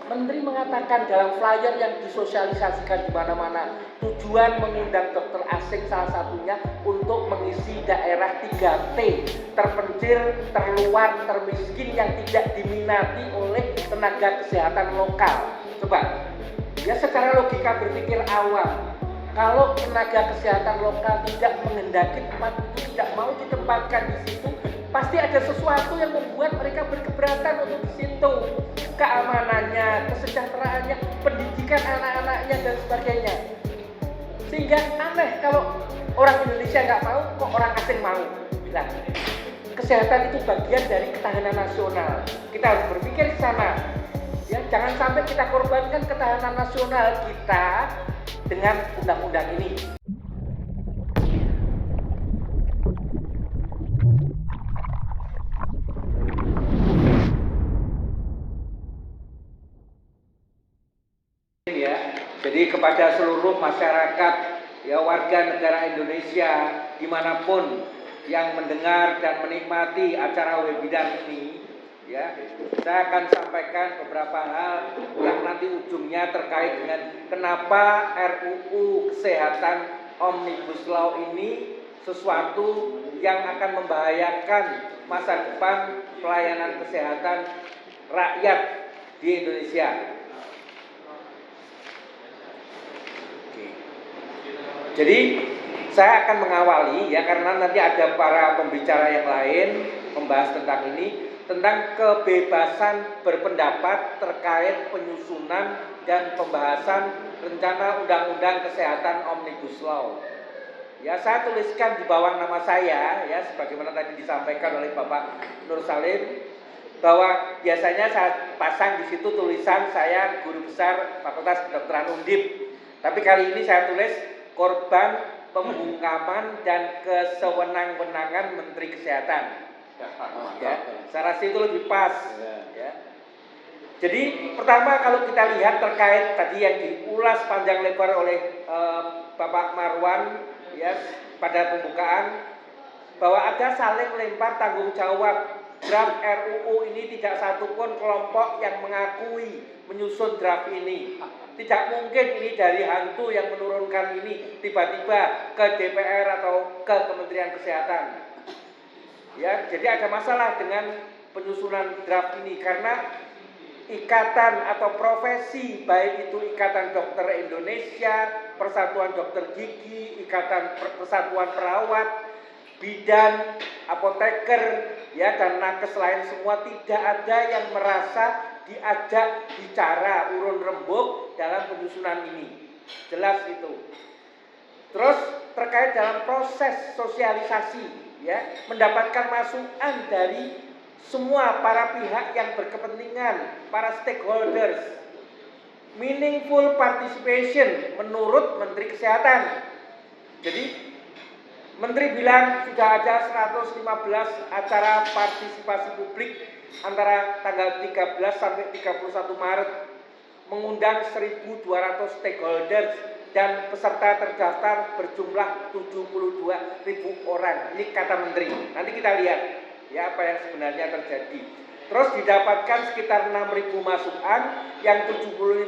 Menteri mengatakan dalam flyer yang disosialisasikan di mana-mana, tujuan mengundang dokter asing salah satunya untuk mengisi daerah 3T, terpencil, terluar, termiskin yang tidak diminati oleh tenaga kesehatan lokal. Coba, ya secara logika berpikir awam, kalau tenaga kesehatan lokal tidak menghendaki tempat itu, tidak mau ditempatkan di situ, pasti ada sesuatu yang membuat mereka berkeberatan untuk di situ. Keamanannya, kesejahteraannya, pendidikan anak-anaknya dan sebagainya. Sehingga aneh kalau orang Indonesia nggak mau, kok orang asing mau. Nah, kesehatan itu bagian dari ketahanan nasional. Kita harus berpikir ke sana. Ya, jangan sampai kita korbankan ketahanan nasional kita dengan undang-undang ini. Jadi kepada seluruh masyarakat, ya warga negara Indonesia dimanapun yang mendengar dan menikmati acara webinar ini, ya saya akan sampaikan beberapa hal yang nanti ujungnya terkait dengan kenapa RUU Kesehatan Omnibus Law ini sesuatu yang akan membahayakan masa depan pelayanan kesehatan rakyat di Indonesia. Jadi saya akan mengawali ya, karena nanti ada para pembicara yang lain membahas tentang ini, tentang kebebasan berpendapat terkait penyusunan dan pembahasan rencana Undang-Undang Kesehatan Omnibus Law. Ya, saya tuliskan di bawah nama saya ya, sebagaimana tadi disampaikan oleh Bapak Nur Salim, bahwa biasanya saya pasang di situ tulisan saya guru besar Fakultas Kedokteran Undip. Tapi kali ini saya tulis korban pembungkaman dan kesewenang-wenangan Menteri Kesehatan. Ya, saya rasa itu lebih pas. Ya. Jadi pertama kalau kita lihat terkait tadi yang diulas panjang lebar oleh Bapak Marwan ya pada pembukaan, bahwa ada saling lempar tanggung jawab. Draft RUU ini tidak satupun kelompok yang mengakui menyusun draft ini. Tidak mungkin ini dari hantu yang menurunkan ini tiba-tiba ke DPR atau ke Kementerian Kesehatan. Ya, jadi ada masalah dengan penyusunan draft ini karena ikatan atau profesi, baik itu Ikatan Dokter Indonesia, Persatuan Dokter Gigi, Ikatan Persatuan Perawat, bidan, apoteker, ya dan nakes lain semua, tidak ada yang merasa diajak bicara urun rembuk dalam penyusunan ini. Jelas itu. Terus terkait dalam proses sosialisasi, ya, mendapatkan masukan dari semua para pihak yang berkepentingan, para stakeholders. Meaningful participation menurut Menteri Kesehatan. Jadi Menteri bilang sudah ada 115 acara partisipasi publik antara tanggal 13 sampai 31 Maret, mengundang 1.200 stakeholders dan peserta terdaftar berjumlah 72.000 orang. Ini kata Menteri. Nanti kita lihat ya apa yang sebenarnya terjadi. Terus didapatkan sekitar 6.000 masukan, yang 75%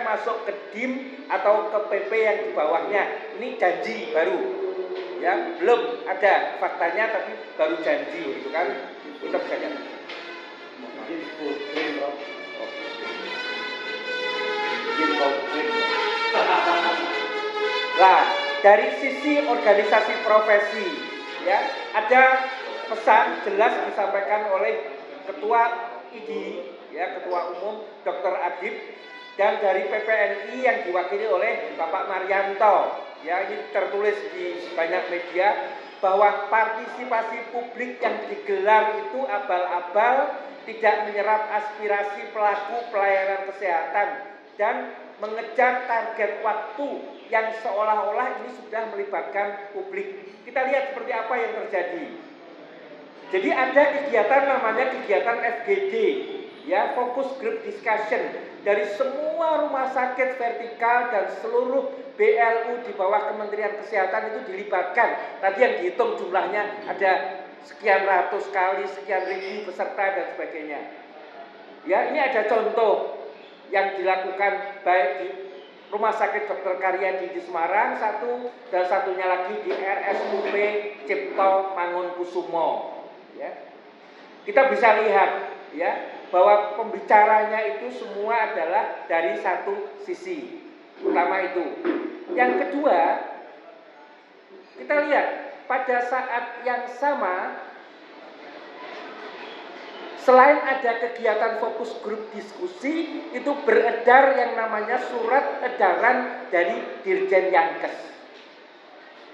masuk ke DIM atau ke PP yang di bawahnya. Ini janji baru. Ya, belum ada faktanya tapi baru janji, gitu kan? Kita bisa lihat. Nah, dari sisi organisasi profesi, ya ada pesan jelas disampaikan oleh Ketua ID, ya Ketua Umum Dr. Adib, dan dari PPNI yang diwakili oleh Bapak Marianto. Ya, ini tertulis di banyak media bahwa partisipasi publik yang digelar itu abal-abal, tidak menyerap aspirasi pelaku pelayanan kesehatan dan mengejar target waktu yang seolah-olah ini sudah melibatkan publik. Kita lihat seperti apa yang terjadi. Jadi ada kegiatan namanya kegiatan FGD, ya, focus group discussion, dari semua rumah sakit vertikal dan seluruh BLU di bawah Kementerian Kesehatan itu dilibatkan. Tadi yang dihitung jumlahnya ada sekian ratus kali, sekian ribu peserta dan sebagainya. Ya, ini ada contoh. yang dilakukan baik di Rumah Sakit Dr. Karyadi di Semarang satu, dan satunya lagi di RSUP Cipto Mangunkusumo. Ya. Kita bisa lihat ya bahwa pembicaranya itu semua adalah dari satu sisi. Pertama itu. Yang kedua, kita lihat pada saat yang sama, selain ada kegiatan fokus grup diskusi, itu beredar yang namanya surat edaran dari Dirjen Yankes.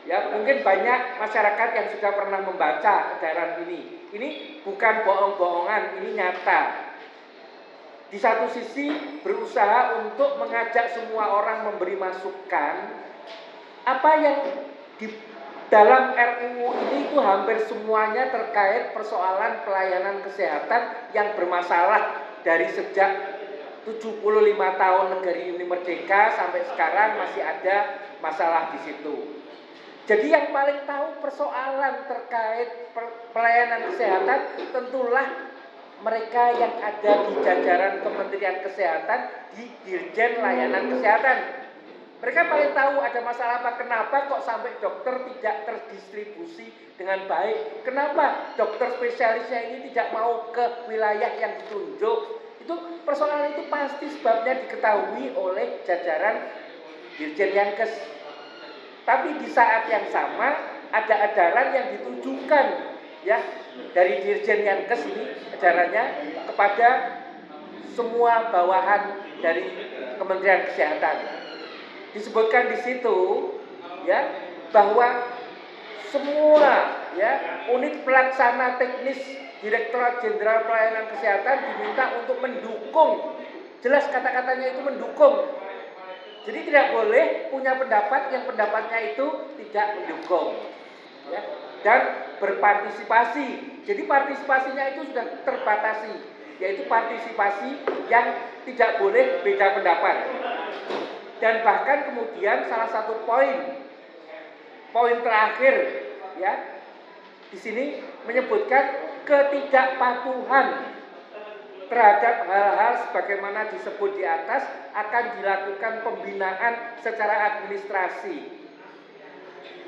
Ya, mungkin banyak masyarakat yang sudah pernah membaca edaran ini. Ini bukan bohong-bohongan, ini nyata. Di satu sisi berusaha untuk mengajak semua orang memberi masukan apa yang di dalam RUU ini itu hampir semuanya terkait persoalan pelayanan kesehatan yang bermasalah dari sejak 75 tahun negeri ini merdeka sampai sekarang masih ada masalah di situ. Jadi yang paling tahu persoalan terkait pelayanan kesehatan tentulah mereka yang ada di jajaran Kementerian Kesehatan di Dirjen Layanan Kesehatan. Mereka paling tahu ada masalah apa, kenapa kok sampai dokter tidak terdistribusi dengan baik, kenapa dokter spesialisnya ini tidak mau ke wilayah yang ditunjuk. Itu persoalan itu pasti sebabnya diketahui oleh jajaran Dirjen Yankes. Tapi di saat yang sama ada edaran yang ditujukan ya dari Dirjen Yankes ini, edarannya kepada semua bawahan dari Kementerian Kesehatan. Disebutkan di situ ya bahwa semua ya unit pelaksana teknis Direktorat Jenderal Pelayanan Kesehatan diminta untuk mendukung. Jelas kata-katanya itu mendukung. Jadi tidak boleh punya pendapat yang pendapatnya itu tidak mendukung. Ya, dan berpartisipasi. Jadi partisipasinya itu sudah terbatasi, yaitu partisipasi yang tidak boleh beda pendapat. Dan bahkan kemudian salah satu poin terakhir ya di sini menyebutkan ketidakpatuhan terhadap hal-hal sebagaimana disebut di atas akan dilakukan pembinaan secara administrasi.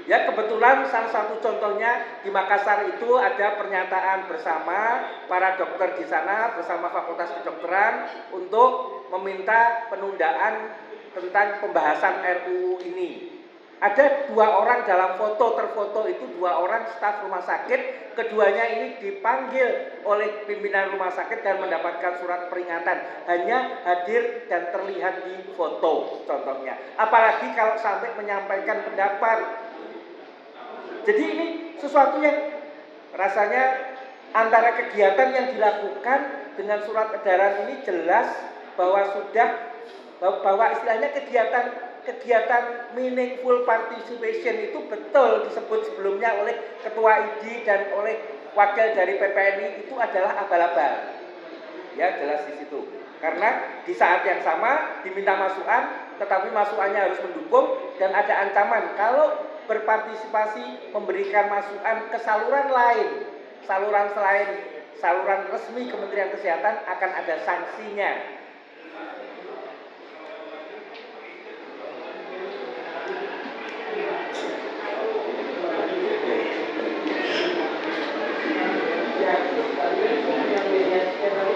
Ya, kebetulan salah satu contohnya di Makassar itu ada pernyataan bersama para dokter di sana bersama Fakultas Kedokteran untuk meminta penundaan tentang pembahasan RUU ini. Ada 2 orang dalam foto, terfoto itu 2 orang staf rumah sakit, keduanya ini dipanggil oleh pimpinan rumah sakit dan mendapatkan surat peringatan, hanya hadir dan terlihat di foto contohnya. Apalagi kalau sampai menyampaikan pendapat. Jadi ini sesuatu yang rasanya antara kegiatan yang dilakukan dengan surat edaran ini jelas bahwa istilahnya kegiatan meaningful participation itu betul disebut sebelumnya oleh Ketua ID dan oleh wakil dari PPNI itu adalah abal-abal. Ya, jelas di situ. Karena di saat yang sama diminta masukan, tetapi masukannya harus mendukung dan ada ancaman kalau berpartisipasi memberikan masukan ke saluran lain, saluran selain saluran resmi Kementerian Kesehatan akan ada sanksinya.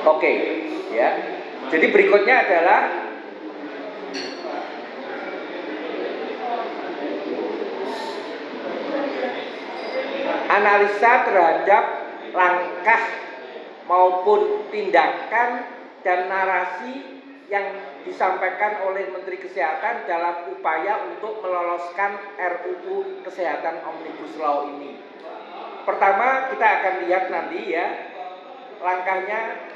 Oke, ya. Jadi berikutnya adalah analisa terhadap langkah maupun tindakan dan narasi yang disampaikan oleh Menteri Kesehatan dalam upaya untuk meloloskan RUU Kesehatan Omnibus Law ini. Pertama kita akan lihat nanti ya langkahnya.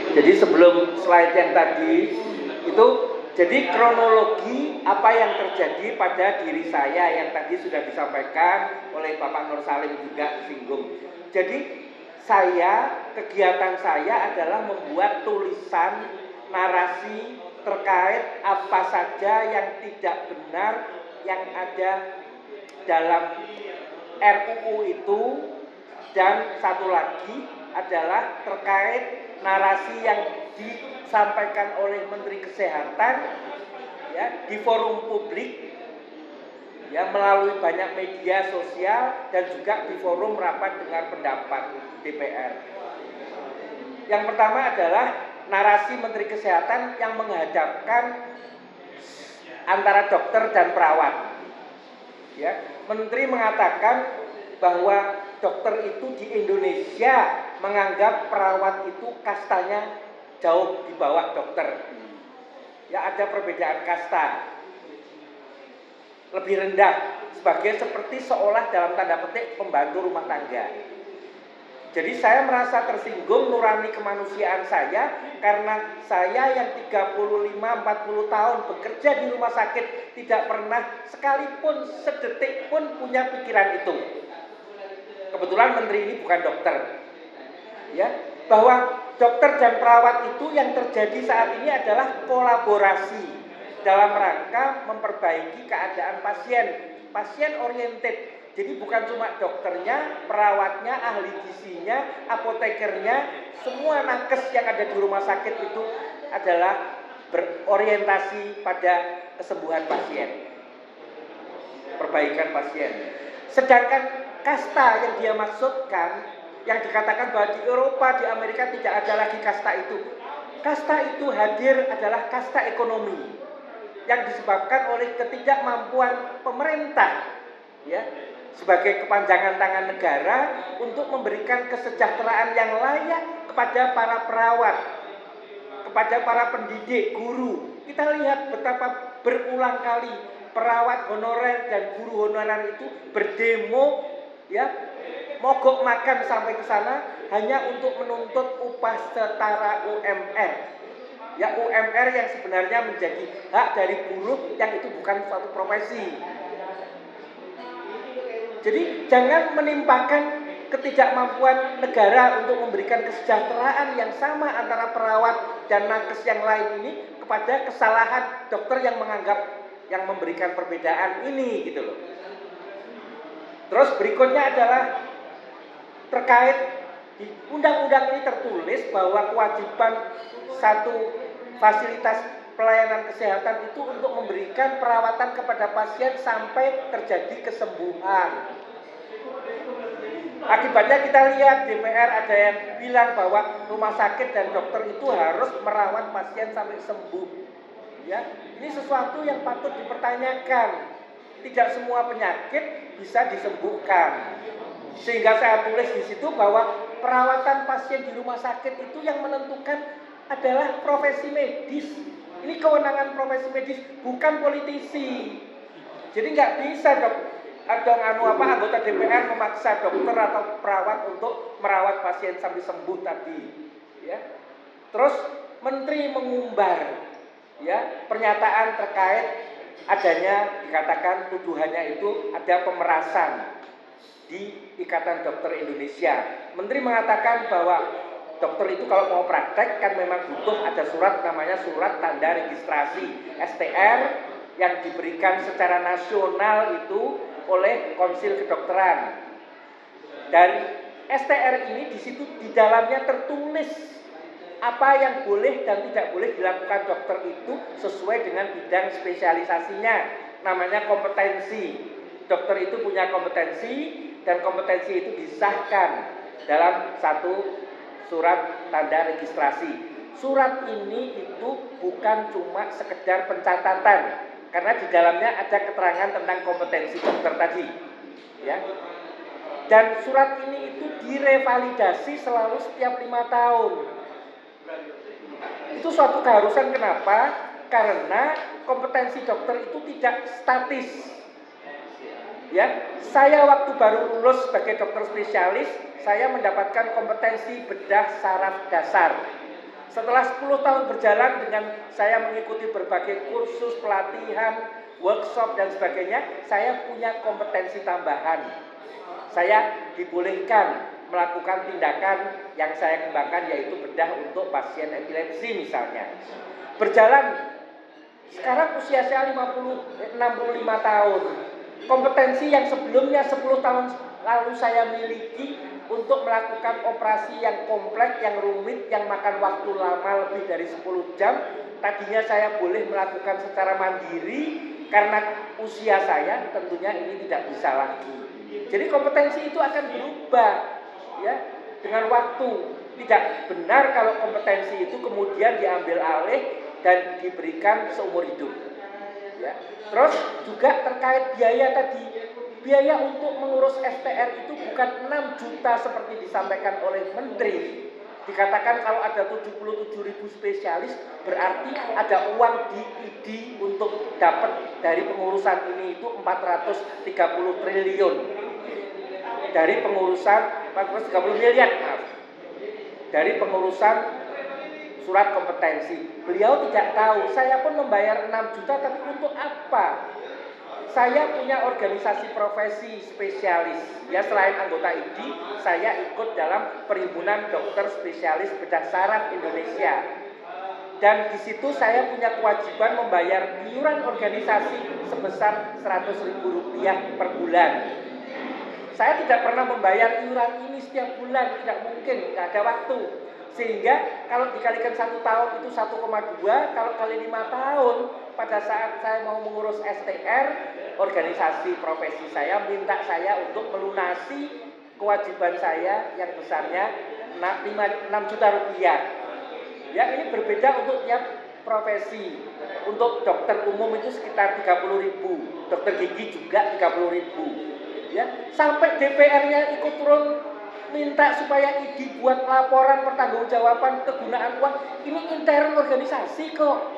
Jadi sebelum slide yang tadi itu, jadi kronologi apa yang terjadi pada diri saya yang tadi sudah disampaikan oleh Bapak Nur Salim juga disinggung. Jadi kegiatan saya adalah membuat tulisan narasi terkait apa saja yang tidak benar yang ada dalam RUU itu, dan satu lagi adalah terkait narasi yang disampaikan oleh Menteri Kesehatan ya di forum publik ya melalui banyak media sosial dan juga di forum rapat dengar pendapat DPR. Yang pertama adalah narasi Menteri Kesehatan yang menghadapkan antara dokter dan perawat. Ya, Menteri mengatakan bahwa dokter itu di Indonesia menganggap perawat itu kastanya jauh di bawah dokter. Ya, ada perbedaan kasta. Lebih rendah, seperti seolah dalam tanda petik pembantu rumah tangga. Jadi saya merasa tersinggung nurani kemanusiaan saya karena saya yang 35-40 tahun bekerja di rumah sakit tidak pernah sekalipun sedetik pun punya pikiran itu. Kebetulan menteri ini bukan dokter. Ya, bahwa dokter dan perawat itu yang terjadi saat ini adalah kolaborasi dalam rangka memperbaiki keadaan pasien oriented. Jadi bukan cuma dokternya, perawatnya, ahli gizinya, apotekernya, semua nakes yang ada di rumah sakit itu adalah berorientasi pada kesembuhan pasien, perbaikan pasien. Sedangkan kasta yang dia maksudkan, yang dikatakan bahwa di Eropa, di Amerika tidak ada lagi kasta itu. Kasta itu hadir adalah kasta ekonomi yang disebabkan oleh ketidakmampuan pemerintah ya sebagai kepanjangan tangan negara untuk memberikan kesejahteraan yang layak kepada para perawat, kepada para pendidik, guru. Kita lihat betapa berulang kali perawat honorer dan guru honorer itu berdemo ya, mogok makan sampai ke sana hanya untuk menuntut upah setara UMR. Ya, UMR yang sebenarnya menjadi hak dari buruh yang itu bukan suatu profesi. Jadi jangan menimpakan ketidakmampuan negara untuk memberikan kesejahteraan yang sama antara perawat dan nakes yang lain ini kepada kesalahan dokter yang menganggap yang memberikan perbedaan ini gitu loh. Terus berikutnya adalah terkait di undang-undang ini tertulis bahwa kewajiban satu fasilitas pelayanan kesehatan itu untuk memberikan perawatan kepada pasien sampai terjadi kesembuhan. Akibatnya kita lihat DPR ada yang bilang bahwa rumah sakit dan dokter itu harus merawat pasien sampai sembuh. Ya, ini sesuatu yang patut dipertanyakan. Tidak semua penyakit bisa disembuhkan. Sehingga saya tulis di situ bahwa perawatan pasien di rumah sakit itu yang menentukan adalah profesi medis. Ini kewenangan profesi medis, bukan politisi. Jadi nggak bisa anggota DPR memaksa dokter atau perawat untuk merawat pasien sampai sembuh tadi. Ya. Terus Menteri mengumbar ya pernyataan terkait adanya dikatakan tuduhannya itu ada pemerasan di Ikatan Dokter Indonesia. Menteri mengatakan bahwa dokter itu kalau mau praktek kan memang butuh ada surat namanya surat tanda registrasi STR yang diberikan secara nasional itu oleh Konsil Kedokteran. Dari STR ini di situ di dalamnya tertulis apa yang boleh dan tidak boleh dilakukan dokter itu sesuai dengan bidang spesialisasinya. Namanya kompetensi. Dokter itu punya kompetensi dan kompetensi itu disahkan dalam satu surat tanda registrasi. Surat ini itu bukan cuma sekedar pencatatan, karena di dalamnya ada keterangan tentang kompetensi dokter tadi, ya. Dan surat ini itu direvalidasi selalu setiap 5 tahun. Itu suatu keharusan. Kenapa? Karena kompetensi dokter itu tidak statis. Ya, saya waktu baru lulus sebagai dokter spesialis, saya mendapatkan kompetensi bedah saraf dasar. Setelah 10 tahun berjalan dengan saya mengikuti berbagai kursus, pelatihan, workshop dan sebagainya, saya punya kompetensi tambahan. Saya dibolehkan melakukan tindakan yang saya kembangkan, yaitu bedah untuk pasien epilepsi misalnya. Berjalan, sekarang usia saya 65 tahun. Kompetensi yang sebelumnya 10 tahun lalu saya miliki untuk melakukan operasi yang kompleks, yang rumit, yang makan waktu lama lebih dari 10 jam. Tadinya saya boleh melakukan secara mandiri, karena usia saya tentunya ini tidak bisa lagi. Jadi kompetensi itu akan berubah, ya, dengan waktu. Tidak benar kalau kompetensi itu kemudian diambil alih dan diberikan seumur hidup. Ya. Terus juga terkait biaya tadi, biaya untuk mengurus STR itu bukan 6 juta seperti disampaikan oleh Menteri. Dikatakan kalau ada 77.000 spesialis, berarti ada uang di ID untuk dapat dari pengurusan ini itu 430 triliun. Dari pengurusan 430 miliar, maaf. Dari pengurusan surat kompetensi. Beliau tidak tahu, saya pun membayar 6 juta, tapi untuk apa? Saya punya organisasi profesi spesialis. Ya, selain anggota ID, saya ikut dalam Perhimpunan Dokter Spesialis Bedah Saraf Indonesia. Dan di situ saya punya kewajiban membayar iuran organisasi sebesar Rp100.000 per bulan. Saya tidak pernah membayar iuran ini setiap bulan, tidak mungkin, tidak ada waktu. Sehingga kalau dikalikan 1 tahun itu 1,2, kalau kali 5 tahun, pada saat saya mau mengurus STR, organisasi profesi saya minta saya untuk melunasi kewajiban saya yang besarnya 6 juta rupiah. Ya, ini berbeda untuk tiap profesi. Untuk dokter umum itu sekitar 30.000, dokter gigi juga 30.000. Ya, sampai DPR-nya ikut turun minta supaya ID buat laporan pertanggungjawaban kegunaan uang. Ini intern organisasi kok.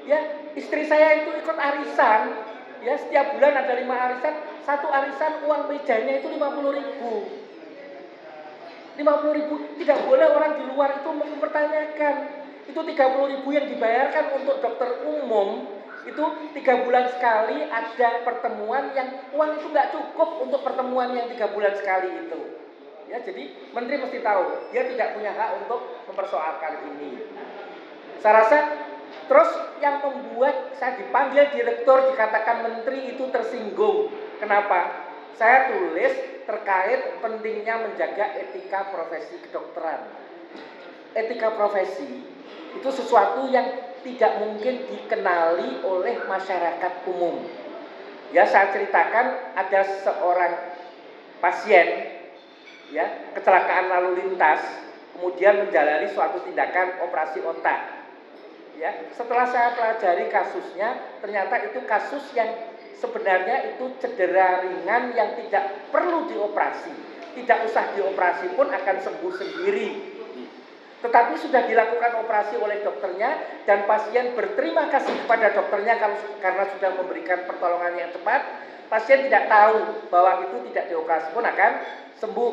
Ya, istri saya itu ikut arisan. Ya, setiap bulan ada 5 arisan. Satu arisan uang mejanya itu 50.000. 50.000, tidak boleh orang di luar itu mempertanyakan. Itu 30.000 yang dibayarkan untuk dokter umum. Itu 3 bulan sekali ada pertemuan yang uang itu nggak cukup untuk pertemuan yang 3 bulan sekali itu. Ya, jadi menteri mesti tahu, dia tidak punya hak untuk mempersoalkan ini. Saya rasa terus yang membuat saya dipanggil direktur, dikatakan menteri itu tersinggung. Kenapa? Saya tulis terkait pentingnya menjaga etika profesi kedokteran. Etika profesi itu sesuatu yang tidak mungkin dikenali oleh masyarakat umum. Ya, saya ceritakan ada seorang pasien, ya, kecelakaan lalu lintas, kemudian menjalani suatu tindakan operasi otak. Ya, setelah saya pelajari kasusnya, ternyata itu kasus yang sebenarnya itu cedera ringan yang tidak perlu dioperasi. Tidak usah dioperasi pun akan sembuh sendiri. Tetapi sudah dilakukan operasi oleh dokternya dan pasien berterima kasih kepada dokternya karena sudah memberikan pertolongan yang tepat. Pasien tidak tahu bahwa itu tidak dioperasi pun akan sembuh.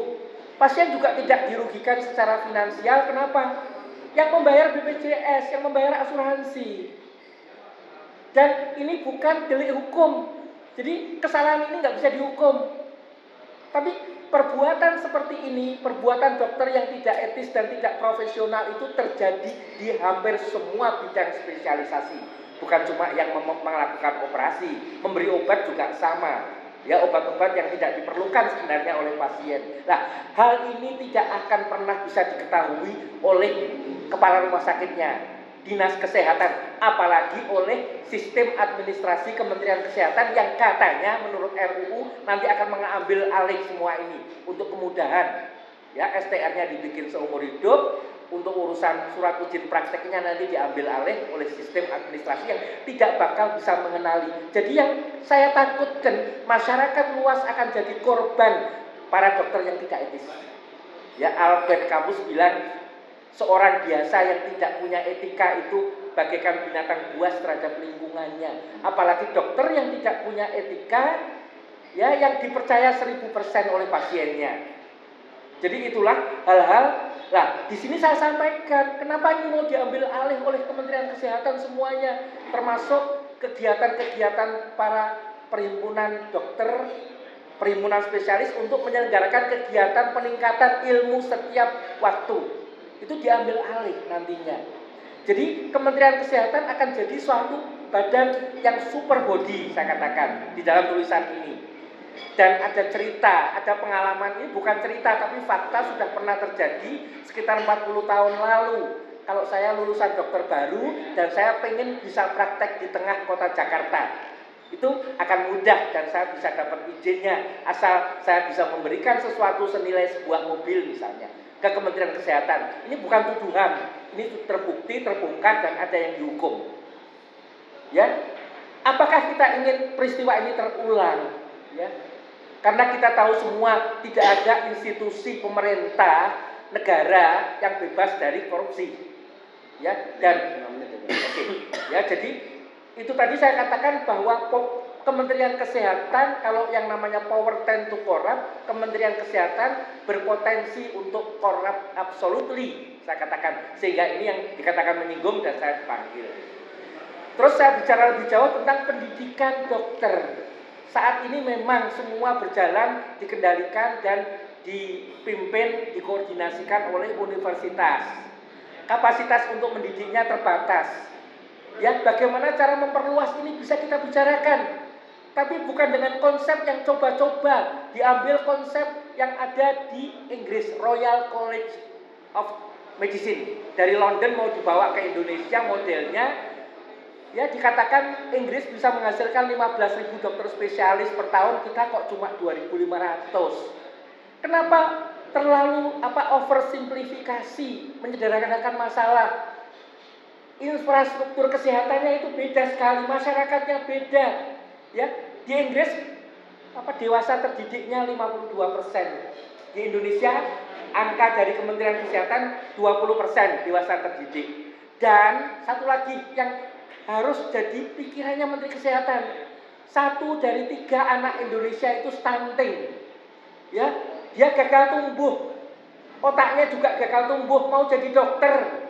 Pasien juga tidak dirugikan secara finansial. Kenapa? Yang membayar BPJS, yang membayar asuransi. Dan ini bukan delik hukum. Jadi kesalahan ini nggak bisa dihukum. Tapi perbuatan seperti ini, perbuatan dokter yang tidak etis dan tidak profesional itu terjadi di hampir semua bidang spesialisasi. Bukan cuma yang melakukan operasi, memberi obat juga sama. Ya, obat-obat yang tidak diperlukan sebenarnya oleh pasien. Nah, hal ini tidak akan pernah bisa diketahui oleh kepala rumah sakitnya, dinas kesehatan, apalagi oleh sistem administrasi Kementerian Kesehatan yang katanya menurut RUU nanti akan mengambil alih semua ini untuk kemudahan. Ya, STR-nya dibikin seumur hidup, untuk urusan surat izin prakteknya nanti diambil alih oleh sistem administrasi yang tidak bakal bisa mengenali. Jadi yang saya takutkan, masyarakat luas akan jadi korban para dokter yang tidak etis. Ya, Albert Camus bilang, seorang biasa yang tidak punya etika itu bagaikan binatang buas terhadap lingkungannya. Apalagi dokter yang tidak punya etika, ya, yang dipercaya 1000% oleh pasiennya. Jadi itulah hal-hal. Nah, di sini saya sampaikan kenapa ini mau diambil alih oleh Kementerian Kesehatan semuanya, termasuk kegiatan-kegiatan para perhimpunan dokter perhimpunan spesialis untuk menyelenggarakan kegiatan peningkatan ilmu setiap waktu. Itu diambil alih nantinya. Jadi Kementerian Kesehatan akan jadi suatu badan yang super body, saya katakan di dalam tulisan ini. Dan ada cerita, ada pengalaman, ini bukan cerita tapi fakta, sudah pernah terjadi sekitar 40 tahun lalu. Kalau saya lulusan dokter baru dan saya pengen bisa praktek di tengah kota Jakarta, itu akan mudah dan saya bisa dapat izinnya asal saya bisa memberikan sesuatu senilai sebuah mobil misalnya ke Kementerian Kesehatan. Ini bukan tuduhan, ini terbukti, terbongkar dan ada yang dihukum. Ya, apakah kita ingin peristiwa ini terulang? Ya, karena kita tahu semua tidak ada institusi pemerintah negara yang bebas dari korupsi. Ya, dan ya, jadi itu tadi saya katakan bahwa Kementerian Kesehatan, kalau yang namanya power tend to corrupt, Kementerian Kesehatan berpotensi untuk corrupt absolutely, saya katakan. Sehingga ini yang dikatakan menyinggung dan saya dipanggil. Terus saya bicara lebih jauh tentang pendidikan dokter. Saat ini memang semua berjalan, dikendalikan dan dipimpin, dikoordinasikan oleh universitas. Kapasitas untuk mendidiknya terbatas. Ya, bagaimana cara memperluas ini bisa kita bicarakan. Tapi bukan dengan konsep yang coba-coba. Diambil konsep yang ada di Inggris, Royal College of Medicine. Dari London mau dibawa ke Indonesia modelnya. Ya, dikatakan Inggris bisa menghasilkan 15.000 dokter spesialis per tahun, kita kok cuma 2.500. Kenapa terlalu oversimplifikasi, menyederhanakan masalah? Infrastruktur kesehatannya itu beda sekali, masyarakatnya beda. Ya, di Inggris dewasa terdidiknya 52%. Di Indonesia angka dari Kementerian Kesehatan 20% dewasa terdidik. Dan satu lagi yang harus jadi pikirannya Menteri Kesehatan, 1 dari 3 anak Indonesia itu stunting. Ya, dia gagal tumbuh, otaknya juga gagal tumbuh, mau jadi dokter.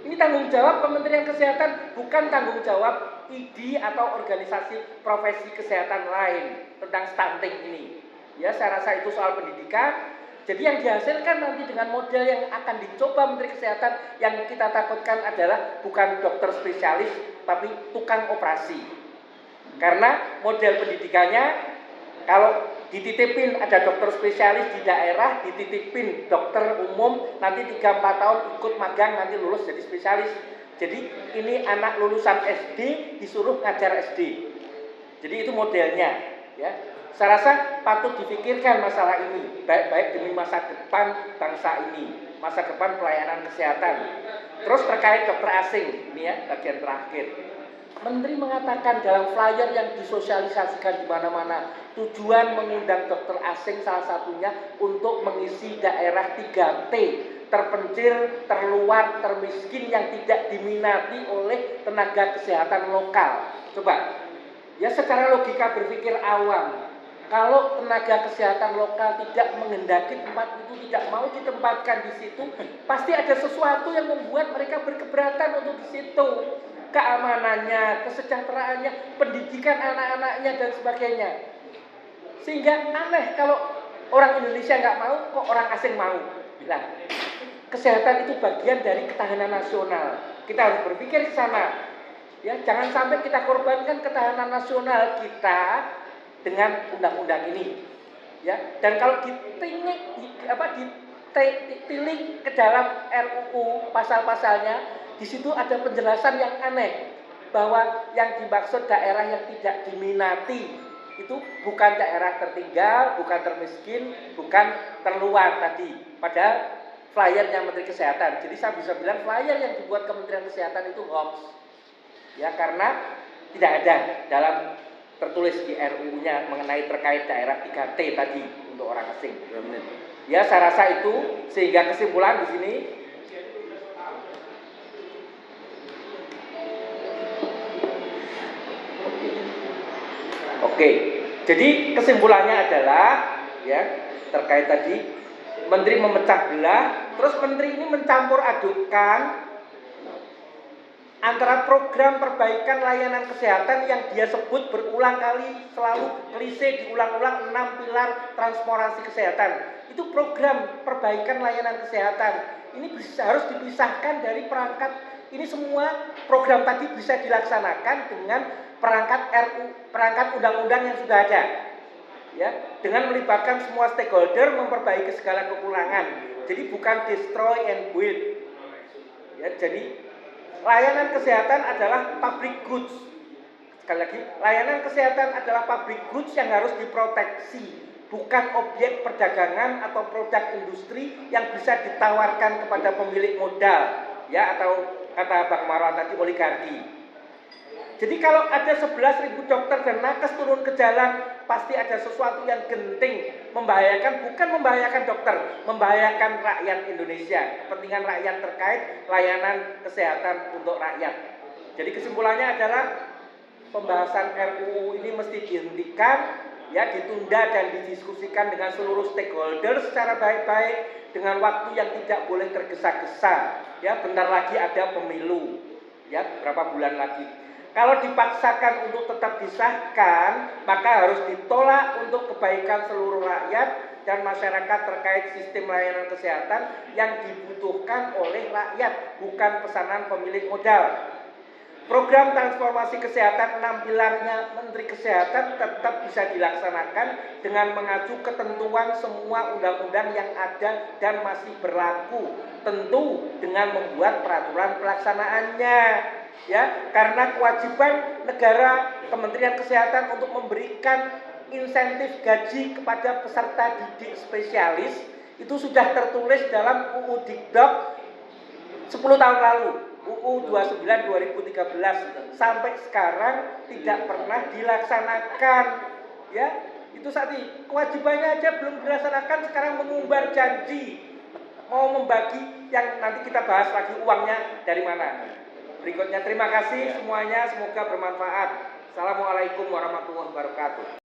Ini tanggung jawab Kementerian Kesehatan, bukan tanggung jawab ID atau organisasi profesi kesehatan lain tentang stunting ini. Ya, saya rasa itu soal pendidikan. Jadi yang dihasilkan nanti dengan model yang akan dicoba Menteri Kesehatan, yang kita takutkan adalah bukan dokter spesialis, tapi tukang operasi. Karena model pendidikannya, kalau dititipin ada dokter spesialis di daerah, dititipin dokter umum, nanti 3-4 tahun ikut magang, nanti lulus jadi spesialis. Jadi ini anak lulusan SD disuruh ngajar SD. Jadi itu modelnya, ya. Saya rasa patut dipikirkan masalah ini, baik-baik demi masa depan bangsa ini, masa depan pelayanan kesehatan. Terus terkait dokter asing, ini ya bagian terakhir. Menteri mengatakan dalam flyer yang disosialisasikan di mana-mana, tujuan mengundang dokter asing salah satunya untuk mengisi daerah 3T, terpencil, terluar, termiskin yang tidak diminati oleh tenaga kesehatan lokal. Coba, ya secara logika berpikir awam, kalau tenaga kesehatan lokal tidak menghendaki tempat itu, tidak mau ditempatkan di situ, pasti ada sesuatu yang membuat mereka berkeberatan untuk di situ. Keamanannya, kesejahteraannya, pendidikan anak-anaknya dan sebagainya. Sehingga aneh kalau orang Indonesia nggak mau, kok orang asing mau. Nah, kesehatan itu bagian dari ketahanan nasional. Kita harus berpikir ke sana. Ya, jangan sampai kita korbankan ketahanan nasional kita dengan undang-undang ini. Ya, dan kalau ditilik ke dalam RUU pasal-pasalnya, di situ ada penjelasan yang aneh bahwa yang dimaksud daerah yang tidak diminati itu bukan daerah tertinggal, bukan termiskin, bukan terluar tadi. Padahal flyernya Menteri Kesehatan. Jadi saya bisa bilang flyer yang dibuat Kementerian Kesehatan itu hoax. Ya, karena tidak ada dalam tertulis di RUU-nya mengenai terkait daerah 3T tadi untuk orang asing. Ya, saya rasa itu, sehingga kesimpulan di sini, oke, jadi kesimpulannya adalah ya terkait tadi Menteri memecah belah, terus Menteri ini mencampur adukkan antara program perbaikan layanan kesehatan yang dia sebut berulang kali, selalu klise diulang-ulang 6 pilar transformasi kesehatan. Itu program perbaikan layanan kesehatan. Ini harus dipisahkan dari perangkat, ini semua program tadi bisa dilaksanakan dengan perangkat undang-undang yang sudah ada. Ya, dengan melibatkan semua stakeholder memperbaiki segala kekurangan. Jadi bukan destroy and build. Ya, jadi layanan kesehatan adalah public goods. Sekali lagi, layanan kesehatan adalah public goods yang harus diproteksi, bukan objek perdagangan atau produk industri yang bisa ditawarkan kepada pemilik modal, ya, atau kata Bang Marwan tadi oligarki. Jadi kalau ada 11.000 dokter dan nakes turun ke jalan, pasti ada sesuatu yang genting, membahayakan, bukan membahayakan dokter, membahayakan rakyat Indonesia, kepentingan rakyat terkait layanan kesehatan untuk rakyat. Jadi kesimpulannya adalah pembahasan RUU ini mesti dihentikan, ya, ditunda dan didiskusikan dengan seluruh stakeholder secara baik-baik dengan waktu yang tidak boleh tergesa-gesa. Ya, bentar lagi ada pemilu, ya, berapa bulan lagi. Kalau dipaksakan untuk tetap disahkan, maka harus ditolak untuk kebaikan seluruh rakyat dan masyarakat terkait sistem layanan kesehatan yang dibutuhkan oleh rakyat, bukan pesanan pemilik modal. Program transformasi kesehatan 6 pilarnya Menteri Kesehatan tetap bisa dilaksanakan dengan mengacu ketentuan semua undang-undang yang ada dan masih berlaku, tentu dengan membuat peraturan pelaksanaannya. Ya, karena kewajiban negara Kementerian Kesehatan untuk memberikan insentif gaji kepada peserta didik spesialis itu sudah tertulis dalam UU Dikdok 10 tahun lalu, UU 29 2013, sampai sekarang tidak pernah dilaksanakan. Ya, itu tadi kewajibannya aja belum dilaksanakan, sekarang mengumbar janji mau membagi yang nanti kita bahas lagi uangnya dari mana. Berikutnya, terima kasih semuanya, semoga bermanfaat. Assalamualaikum warahmatullahi wabarakatuh.